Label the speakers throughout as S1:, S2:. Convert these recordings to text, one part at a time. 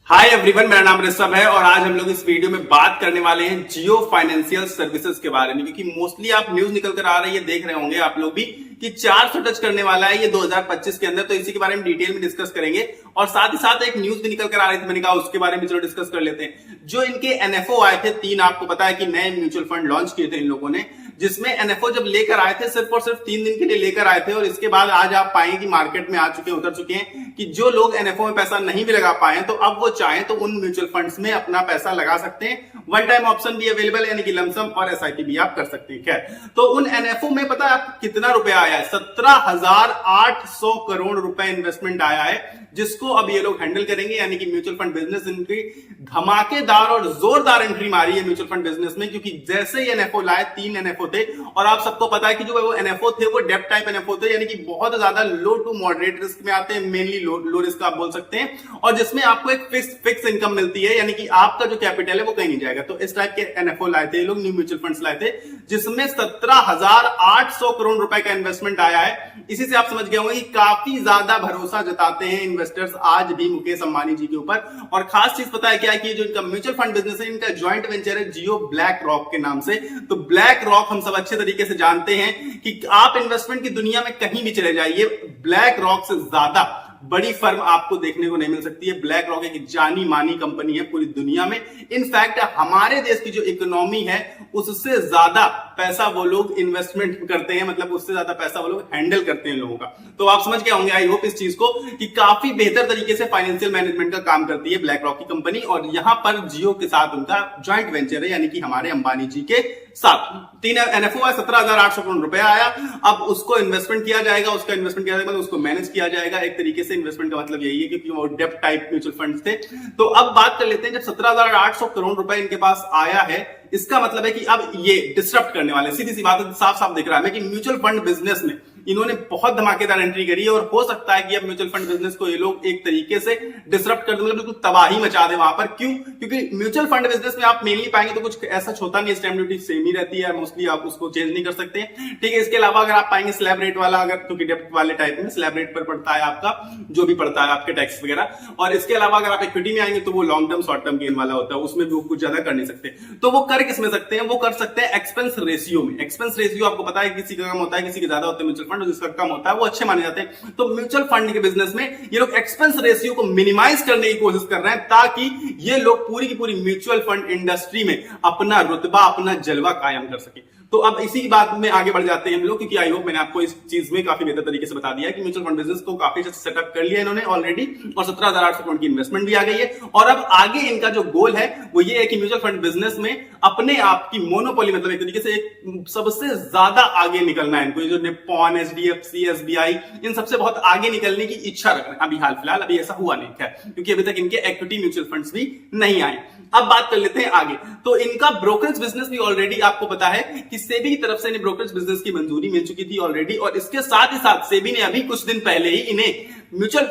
S1: Hi everyone, मेरा नाम ऋषभ है और आज हम लोग इस वीडियो में बात करने वाले हैं जियो फाइनेंशियल सर्विसेज के बारे में। क्योंकि मोस्टली आप न्यूज निकल कर आ रही है, देख रहे होंगे आप लोग भी कि 400 टच करने वाला है ये 2025 के अंदर। तो इसी के बारे में डिटेल में डिस्कस करेंगे और साथ ही साथ एक न्यूज भी निकल कर आ रही थी, मैंने कहा उसके बारे में चलो डिस्कस कर लेते हैं। जो इनके एनएफओ आए थे 3, आपको पता है कि नए म्यूचुअल फंड लॉन्च किए थे इन लोगों ने, जिसमें एनएफओ जब लेकर आए थे सिर्फ और सिर्फ 3 दिन के लिए लेकर आए थे। और इसके बाद आज आप पाएंगे कि मार्केट में आ चुके हैं, उतर चुके हैं कि जो लोग एनएफओ में पैसा नहीं भी लगा पाए तो अब वो चाहें तो उन म्यूचुअल फंड्स में अपना पैसा लगा सकते हैं। वन टाइम ऑप्शन भी अवेलेबल है, यानी कि लमसम और एसआईपी भी आप कर सकते हैं। खैर, तो उन एनएफओ में पता है कितना रुपया आया है? 17,800 करोड़ रुपए इन्वेस्टमेंट आया है, जिसको अब ये लोग हैंडल करेंगे। यानी कि म्यूचुअल फंड बिजनेस इनकी धमाकेदार और जोरदार एंट्री मारी है म्यूचुअल फंड बिजनेस में। क्योंकि जैसे ही एनएफओ लाए, 3 एनएफओ थे और आप सबको पता है कि जो वो एनएफओ थे वो डेब्ट टाइप एनएफओ थे, यानी कि बहुत ज्यादा लो टू मॉडरेट रिस्क में आते हैं, मेनली लो रिस्क आप बोल सकते हैं, और जिसमें आपको एक फिक्स इनकम मिलती है, यानी कि आपका जो कैपिटल है वो कहीं नहीं जाएगा। तो इस टाइप के एनएफओ लाए थे लोग, न्यू म्यूचुअल फंड्स लाए थे, जिसमें 17,800 करोड़ रुपए का इन्वेस्टमेंट आया है। इसी से आप समझ गए होंगे कि काफी ज्यादा भरोसा जताते हैं इन्वेस्टर्स आज भी मुकेश अंबानी जी के ऊपर। और खास चीज पता है क्या है कि जो इनका म्यूचुअल फंड बिजनेस है, इनका ज्वाइंट वेंचर है जियो ब्लैक रॉक के नाम से। तो ब्लैक रॉक हम सब अच्छे तरीके से जानते हैं कि आप इन्वेस्टमेंट की दुनिया में कहीं भी चले जाइए, ब्लैक रॉक से ज्यादा बड़ी फर्म आपको देखने को नहीं मिल सकती है। ब्लैक रॉक एक जानी मानी कंपनी है पूरी दुनिया में। इनफैक्ट हमारे देश की जो इकोनॉमी है उससे ज्यादा पैसा वो लोग इन्वेस्टमेंट करते हैं, मतलब उससे ज्यादा पैसा वो लोग हैंडल करते हैं लोगों का। तो आप समझ गए होंगे आई होप इस चीज को कि काफी बेहतर तरीके से फाइनेंशियल मैनेजमेंट का काम करती है ब्लैक रॉक की कंपनी। और यहां पर जियो के साथ उनका ज्वाइंट वेंचर है, यानी कि हमारे अंबानी जी के साथ। 3 एनएफओ आया, 17,800 करोड़ रुपया आया। अब उसको इन्वेस्टमेंट किया जाएगा, उसका इन्वेस्टमेंट किया जाएगा, उसको मैनेज किया जाएगा। एक तरीके से इन्वेस्टमेंट का मतलब यही है, क्योंकि वो डेब्ट टाइप म्यूचुअल फंड्स थे। तो अब बात कर लेते हैं, जब 17,800 करोड़ रुपए इनके पास आया है, इसका मतलब है कि अब ये डिसरप्ट करने वाले, सीधी सी बात है, साफ साफ दिख रहा है कि म्यूचुअल फंड बिजनेस में इन्होंने बहुत धमाकेदार एंट्री करी है। और हो सकता है कि अब म्यूचुअल फंड बिजनेस को ये लोग एक तरीके से डिसरप्ट कर दें, मतलब बिल्कुल तबाही मचा दे वहां पर। क्यों? क्योंकि म्यूचुअल फंड बिजनेस में आप मेनली पाएंगे तो कुछ ऐसा होता नहीं है, स्टैम्प ड्यूटी सेम ही रहती है, मोस्टली आप उसको चेंज नहीं कर सकते हैं। ठीक है, इसके अलावा अगर आप पाएंगे स्लैब रेट वाला, अगर क्योंकि डेप्ट वाले टाइप में स्लैब रेट पर पड़ता है आपका जो भी पड़ता है आपके टैक्स वगैरह। और इसके अलावा अगर आप इक्विटी में आएंगे तो वो long term short term gain वाला होता है, उसमें भी वो कुछ ज्यादा कर नहीं सकते। तो वो कर किसमें सकते हैं? वो कर सकते हैं एक्सपेंस रेशियो में। एक्सपेंस रेशियो आपको पता है किसी का कम होता है, किसी के ज्यादा होता है म्यूचुअल फंड, जिसका कम होता है वो अच्छे माने जाते हैं। तो म्यूचुअल फंड के बिजनेस में ये लोग एक्सपेंस रेशियो को मिनिमाइज करने की कोशिश कर रहे हैं, ताकि ये लोग पूरी की पूरी म्यूचुअल फंड इंडस्ट्री में अपना रुतबा, अपना जलवा कायम कर सके। तो अब इसी बात में आगे बढ़ जाते हैं हम लोग, क्योंकि आई होप मैंने आपको इस चीज में काफी बेहतर तरीके से बता दिया है कि म्यूचुअल फंड बिजनेस को काफी सेटअप कर लिया इन्होंने ऑलरेडी, और 17,800 करोड़ की इन्वेस्टमेंट भी आ गई है। और अब आगे इनका जो गोल है वो ये है कि म्यूचुअल फंड बिजनेस में अपने आप की मोनोपोली, मतलब एक तरीके से एक सबसे ज्यादा आगे निकलना है इनको। जो निप्पॉन, एचडीएफसी, एसबीआई, इन सबसे बहुत आगे निकलने की इच्छा रख रहे हैं। अभी हाल फिलहाल अभी ऐसा हुआ नहीं है, क्योंकि अभी तक इनके इक्विटी म्यूचुअल फंड्स भी नहीं आए। अब बात कर लेते हैं आगे। तो इनका ब्रोकरेज बिजनेस भी ऑलरेडी आपको पता है कि सेबी की तरफ से ब्रोकरेज बिजनेस की मंजूरी मिल चुकी थी ऑलरेडी। और इसके साथ ही साथ सेबी ने अभी कुछ दिन पहले ही इन्हें म्यूचुअल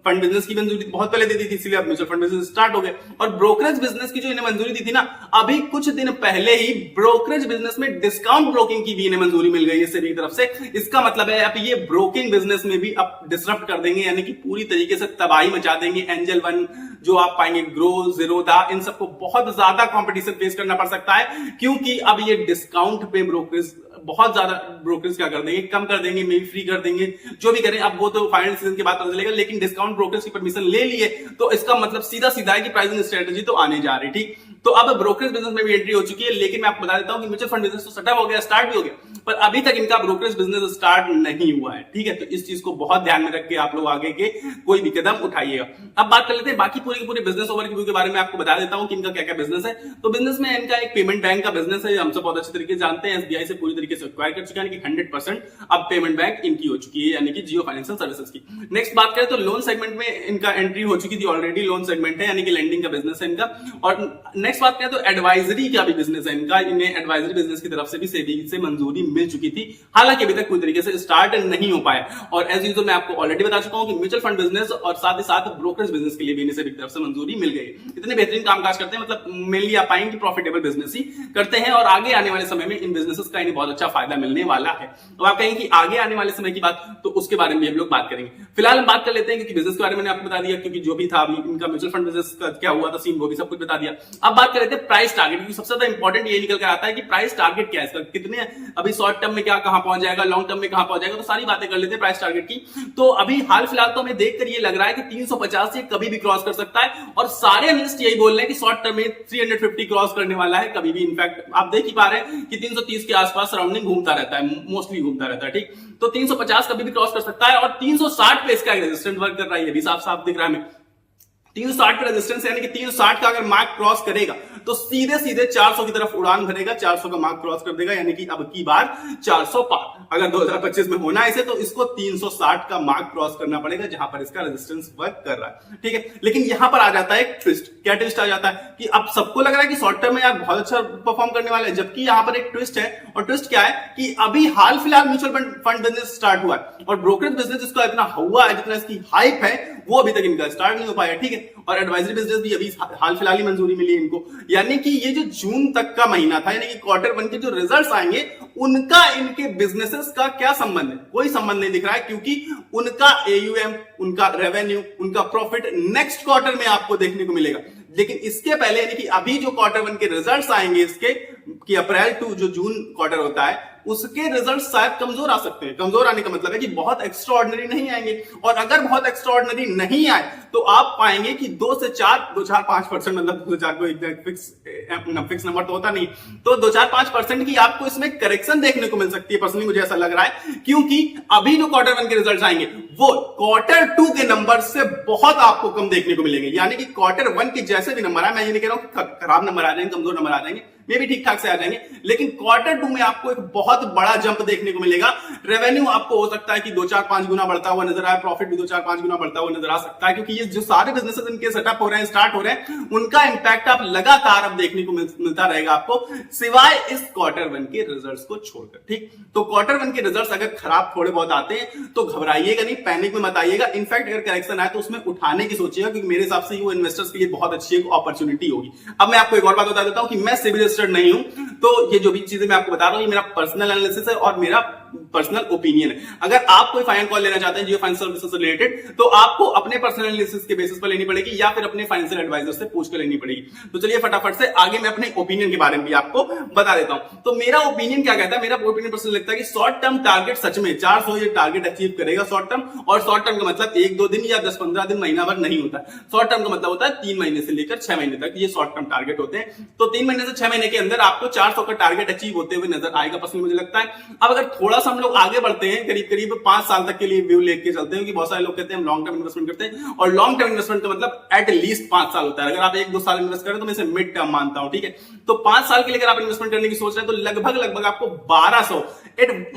S1: फंड बिजनेस की मंजूरी बहुत पहले दे दी थी, इसलिए अब म्यूचुअल फंड बिजनेस स्टार्ट हो गए। और ब्रोकरेज बिजनेस की जो इन्हें मंजूरी दी थी ना, अभी कुछ दिन पहले ही ब्रोकरेज बिजनेस में डिस्काउंट ब्रोकिंग की भी इन्हें मंजूरी मिल गई है सेबी की तरफ से। इसका मतलब है अब ये ब्रोकिंग बिजनेस में भी अब डिसरप्ट कर देंगे, यानी कि पूरी तरीके से तबाही मचा देंगे। एंजल वन जो आप पाएंगे, ग्रो, जीरोधा, इन सबको बहुत ज्यादा कंपटीशन फेस करना पड़ सकता है, क्योंकि अब ये डिस्काउंट पे ब्रोकरेज बहुत ज्यादा ब्रोकरेज क्या कर देंगे, कम कर देंगे, मे फ्री कर देंगे, जो भी करें। अब वो तो फाइनल सीजन के बाद पता चलेगा, लेकिन डिस्काउंट ब्रोकरेज की परमिशन ले लिए तो इसका मतलब सीधा सीधा है कि प्राइसिंग स्ट्रेटजी तो आने जा रही। ठीक, तो अब ब्रोकरेज बिजनेस में भी एंट्री हो चुकी है। लेकिन मैं आपको बता देता हूं कि म्यूचुअल फंड बिजनेस तो सेटअप हो गया, स्टार्ट भी हो गया, पर अभी तक इनका ब्रोकरेज बिजनेस स्टार्ट नहीं हुआ है। ठीक है, तो इस चीज को बहुत ध्यान में रख के आप लोग आगे के कोई भी कदम उठाइएगा। अब बात कर लेते हैं बाकी पूरे के पूरे बिजनेस ओवरव्यू के बारे में। आपको बता देता हूं कि इनका क्या क्या बिजनेस है। तो बिजनेस में इनका एक पेमेंट बैंक का बिजनेस है, हम सब बहुत अच्छे तरीके से जानते हैं। एसबीआई से पूरी तरीके से एक्वायर कर चुका है, 100% अब पेमेंट बैंक इनकी हो चुकी है, यानी कि जियो फाइनेंशियल सर्विसेज की। नेक्स्ट बात करें तो लोन सेगमेंट में इनका एंट्री हो चुकी थी ऑलरेडी। लोन सेगमेंट है, यानी कि लेंडिंग का बिजनेस है इनका। और नेक्स्ट बात करें तो एडवाइजरी का भी बिजनेस है इनका, इन्हें एडवाइजरी बिजनेस की तरफ से भी सेबी से मंजूरी मिल चुकी थी, हालांकि अभी तक पूरी तरीके से स्टार्ट नहीं हो पाया। और एज यूजुअल मैं आपको ऑलरेडी बता चुका हूं कि म्यूचुअल फंड बिजनेस और साथ ही साथ ब्रोकरेज बिजनेस के लिए भी इन्हें सेबी की तरफ से मंजूरी मिल गई। इतने बेहतरीन कामकाज करते हैं, मतलब मेनली आप पाएंगे प्रॉफिटेबल बिजनेस ही करते हैं और आगे आने वाले समय में इन बिजनेसेस का इन्हें बहुत अच्छा फायदा मिलने वाला है। तो आप कहेंगे कि आगे आने वाले समय की बात, तो उसके बारे में भी हम लोग बात करेंगे। फिलहाल हम बात कर लेते हैं क्योंकि बिजनेस के बारे में मैंने आपको बता दिया, क्योंकि जो भी था इनका म्यूचुअल फंड बिजनेस का क्या हुआ था सीन वो भी सब कुछ बता दिया। अब बात कर लेते हैं प्राइस टारगेट, क्योंकि सबसे ज्यादा इंपॉर्टेंट ये निकल कर आता है कि प्राइस टारगेट क्या है इसका, कितने अभी शॉर्ट टर्म में क्या कहां पहुंच जाएगा, लॉन्ग टर्म में कहां पहुंच जाएगा, तो सारी बातें कर लेते हैं प्राइस टारगेट की। तो अभी हाल फिलहाल तो हमें देखकर ये लग रहा है कि 350 से कभी भी क्रॉस कर सकता है और सारे एनालिस्ट यही बोल रहे हैं कि शॉर्ट टर्म में 350 क्रॉस करने वाला है कभी भी। इनफैक्ट आप देख ही पा रहे हैं कि 330 के आसपास सराउंडिंग घूमता रहता है, मोस्टली घूमता रहता है, ठीक। तो 350 कभी भी क्रॉस कर सकता है और 360 पे इसका रेजिस्टेंस वर्क कर रहा है, ये भी साफ साफ दिख रहा है हमें। 360 पे रेजिस्टेंस यानी कि 360 का अगर मार्क क्रॉस करेगा तो सीधे सीधे 400 की तरफ उड़ान भरेगा, 400 का मार्क क्रॉस कर देगा, यानी कि अब की बार 400 पार। अगर 2025 में होना है इसे तो इसको 360 का मार्क क्रॉस करना पड़ेगा जहां पर इसका रेजिस्टेंस वर्क कर रहा है, ठीक है। लेकिन यहां पर आ जाता है एक ट्विस्ट। क्या ट्विस्ट आ जाता है कि अब सबको लग रहा है कि शॉर्ट टर्म में यार बहुत अच्छा परफॉर्म करने वाला है, जबकि यहां पर एक ट्विस्ट है। और ट्विस्ट क्या है कि अभी हाल फिलहाल म्यूचुअल फंड बिजनेस स्टार्ट हुआ है और ब्रोकरेज बिजनेस जिसका इतना हुआ है, जितना इसकी हाइप है, वो अभी तक इनका स्टार्ट नहीं हो पाया, ठीक है। और एडवाइजरी बिजनेस भी अभी हाल फिलहाल ही मंजूरी मिली है इनको, यानी कि ये जो जून तक का महीना था, यानी कि क्वार्टर 1 के जो रिजल्ट्स आएंगे उनका इनके बिजनेसेस का क्या संबंध है, कोई संबंध नहीं दिख रहा है, क्योंकि उनका AUM, उनका रेवेन्यू, उनका प्रॉफिट नेक्स्ट क्वार्टर में आपको देखने को मिलेगा। लेकिन इसके पहले यानी कि अभी जो क्वार्टर 1 के रिजल्ट्स आएंगे इसके, कि अप्रैल टू जो जून क्वार्टर होता है उसके रिजल्ट शायद कमजोर आ सकते हैं। कमजोर आने का मतलब है कि बहुत एक्स्ट्राऑर्डिनरी नहीं आएंगे, और अगर बहुत एक्स्ट्राऑर्डिनरी नहीं आए तो आप पाएंगे कि 2 से 4-5%, मतलब 2-4 को एक फिक्स नंबर तो होता नहीं, तो 2-4-5% की आपको इसमें करेक्शन देखने को मिल सकती है। पर्सनली मुझे ऐसा लग रहा है, क्योंकि अभी जो क्वार्टर 1 के रिजल्ट आएंगे वो क्वार्टर 2 के नंबर से बहुत आपको कम देखने को मिलेंगे। यानी कि क्वार्टर 1 के जैसे भी नंबर है, मैं ये नहीं कह रहा हूं कि खराब नंबर आ जाएंगे, कमजोर नंबर आ जाएंगे, ये भी ठीक ठाक से आ जाएंगे, लेकिन क्वार्टर 2 में आपको एक बहुत बड़ा जंप देखने को मिलेगा। रेवेन्यू आपको हो सकता है कि 2-4-5 गुना बढ़ता हुआ नजर आए, प्रॉफिट भी 2-4-5 गुना बढ़ता हुआ नजर आ सकता है, क्योंकि ये जो सारे बिजनेसेस इनके सेटअप हो रहे हैं, स्टार्ट हो रहे हैं, उनका इंपैक्ट आप लगातार अब देखने को मिलता रहेगा आपको, सिवाय इस क्वार्टर 1 के रिजल्ट्स को छोड़कर, ठीक। तो क्वार्टर 1 के रिजल्ट्स अगर खराब थोड़े बहुत आते हैं तो घबराइएगा नहीं, पैनिक में मत आइएगा। इनफैक्ट अगर करेक्शन आए तो उसमें उठाने की सोचिएगा, क्योंकि मेरे हिसाब से वो इन्वेस्टर्स के लिए बहुत अच्छी एक अपॉर्चुनिटी होगी। अब मैं आपको एक और बात बता देता हूं कि मैं सिविल रजिस्टर्ड नहीं हूं, तो ये जो भी चीजें मैं आपको बता रहा हूं ये मेरा पर्सनल एनालिसिस है और मेरा पर्सनल ओपिनियन है। अगर आप कोई फाइनेंस कॉल लेना चाहते हैं जियो फाइनेंशियल सर्विसेज से रिलेटेड, तो आपको अपने पर्सनल एनालिसिस के बेसिस पर लेनी पड़ेगी या फिर अपने फाइनेंशियल एडवाइजर से पूछ कर लेनी पड़ेगी। तो चलिए फटाफट से आगे मैं अपने ओपिनियन के बारे में भी आपको बता देता हूं। तो मेरा ओपिनियन क्या कहता है, मेरा ओपिनियन पर्सनल लगता है कि शॉर्ट टर्म टारगेट सच में 400 ये टारगेट अचीव करेगा शॉर्ट टर्म। और शॉर्ट टर्म का मतलब 1-2 दिन या 10-15 दिन, महीना भर नहीं होता। शॉर्ट टर्म का मतलब होता है 3 महीने से लेकर 6 महीने तक, ये शॉर्ट टर्म टारगेट होते हैं। तो 3 महीने से 6 महीने के अंदर आपको 400 का टारगेट अचीव होते हुए नजर आएगा पर्सनली मुझे लगता है। अब अगर थोड़ा सा हम लोग आगे बढ़ते हैं, करीब 5 साल तक के लिए व्यू लेके चलते हैं, कि बहुत सारे लोग कहते हैं हम लॉन्ग टर्म इन्वेस्टमेंट करते हैं, और लॉन्ग टर्म इन्वेस्टमेंट का मतलब एट लीस्ट 5 साल होता है। अगर आप 1-2 साल इन्वेस्ट करें तो मैं इसे मिड टर्म मानता हूं, ठीक है। तो 5 साल के लिए अगर आप इन्वेस्टमेंट करने की सोच रहे हैं तो लगभग आपको 1200,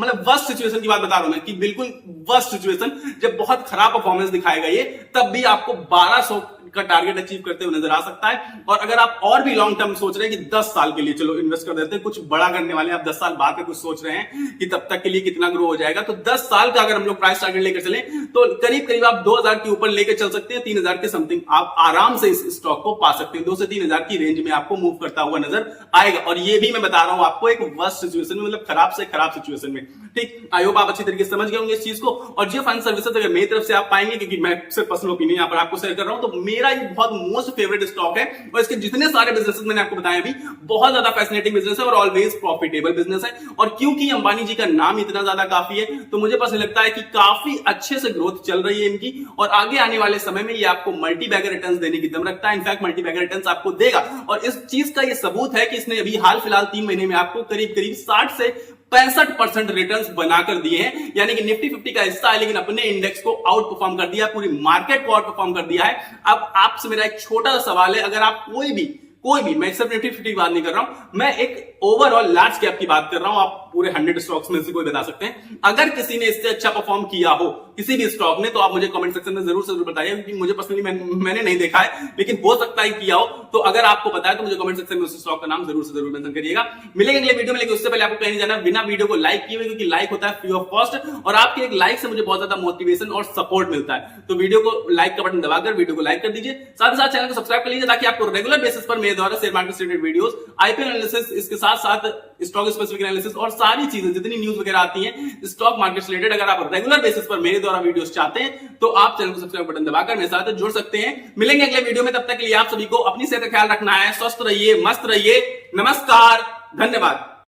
S1: मतलब वर्स्ट सिचुएशन की बात बता रहा हूं मैं, कि बिल्कुल वर्स्ट सिचुएशन, जब बहुत खराब परफॉर्मेंस दिखाएगा ये, तब भी आपको 1200 का टारगेट अचीव करते हुए नजर आ सकता है। और अगर आप और भी लॉन्ग टर्म सोच रहे हैं कि 10 साल के लिए चलो इन्वेस्ट कर देते हैं, कुछ बड़ा करने वाले, आप 10 साल बाद का कुछ सोच रहे हैं कि तब तक के लिए कितना ग्रो हो जाएगा, तो 10 साल का अगर हम लोग प्राइस टारगेट लेकर चले तो करीब आप 2000 के ऊपर लेकर चल सकते हैं। 3000 के समथिंग आप आराम से इस स्टॉक को पा सकते हैं। 2 से 3000 की रेंज में आपको मूव करता हुआ नजर आएगा। और ये भी मैं बता रहा हूं आपको एक वर्स्ट सिचुएशन में, मतलब खराब से खराब सिचुएशन में, ठीक। आई होप आप अच्छी तरीके से समझ गए होंगे इस चीज को। और जियो फाइनेंस सर्विसेज अगर मेरी तरफ से आप पाएंगे, क्योंकि मैं सिर्फ पर्सनल ओपिनियन यहाँ पर आपको शेयर कर रहा हूं, तो मेरा ये बहुत मोस्ट फेवरेट स्टॉक है। और इसके जितने सारे बिजनेसेस मैंने आपको बताए अभी, बहुत ज्यादा फैसिनेटिंग बिजनेस है और ऑलवेज प्रॉफिटेबल बिजनेस है। और क्योंकि अंबानी जी का नाम इतना ज्यादा काफी है, तो मुझे पसंद लगता है कि काफी अच्छे से ग्रोथ चल रही है इनकी, और आगे आने वाले समय में ये आपको मल्टी बैगर रिटर्न्स देने की दम रखता है। इनफैक्ट मल्टी बैगर रिटर्न्स आपको देगा, और इस चीज का ये सबूत है कि इसने अभी हाल फिलहाल 3 महीने में आपको करीब 60 से 65% रिटर्न्स बनाकर दिए हैं। यानी कि निफ्टी 50 का हिस्सा है, लेकिन अपने इंडेक्स को आउट परफॉर्म कर दिया, पूरी मार्केट को आउट परफॉर्म कर दिया है। अब आपसे मेरा एक छोटा सा सवाल है, अगर आप कोई भी, मैं सिर्फ निफ्टी 50 की बात नहीं कर रहा हूं, मैं एक ओवरऑल लार्ज कैप की बात कर रहा हूं। आप पूरे 100 स्टॉक्स में से कोई बता सकते हैं। अगर किसी ने इससे अच्छा परफॉर्म किया हो किसी भी स्टॉक ने, तो आप मुझे कमेंट सेक्शन में जरूर से जरूर बताइए, क्योंकि मुझे पर्सनली मैंने नहीं देखा है, लेकिन हो सकता है किया हो। तो अगर आपको पता है तो मुझे कमेंट सेक्शन में उस स्टॉक का नाम जरूर से जरूर मेंशन करिएगा। मिलेंगे अगले वीडियो में, लेकिन उससे पहले आपको कहीं नहीं जाना, बिना वीडियो को लाइक किए हुए, क्योंकि लाइक होता है फ्री ऑफ कॉस्ट और आपके एक लाइक से मुझे बहुत ज्यादा मोटिवेशन और सपोर्ट मिलता है। तो वीडियो को लाइक का बटन दबाकर वीडियो को लाइक कर दीजिए, साथ ही साथ चैनल को सब्सक्राइब कर लीजिए, ताकि आपको रेगुलर बेसिस पर मेरे द्वारा शेयर मार्केट से रिलेटेड वीडियोस, आईपीएल एनालिसिस, इसके साथ साथ स्टॉक स्पेसिफिक एनालिसिस और सारी चीजें जितनी न्यूज वगैरह आती हैं स्टॉक मार्केट से रिलेटेड, अगर आप रेगुलर बेसिस पर मेरे द्वारा वीडियोस चाहते हैं तो आप चैनल को सब्सक्राइब बटन दबाकर मेरे साथ जुड़ सकते हैं। मिलेंगे अगले वीडियो में, तब तक के लिए आप सभी को अपनी सेहत का ख्याल रखना है, स्वस्थ रहिए, मस्त रहिए। नमस्कार, धन्यवाद।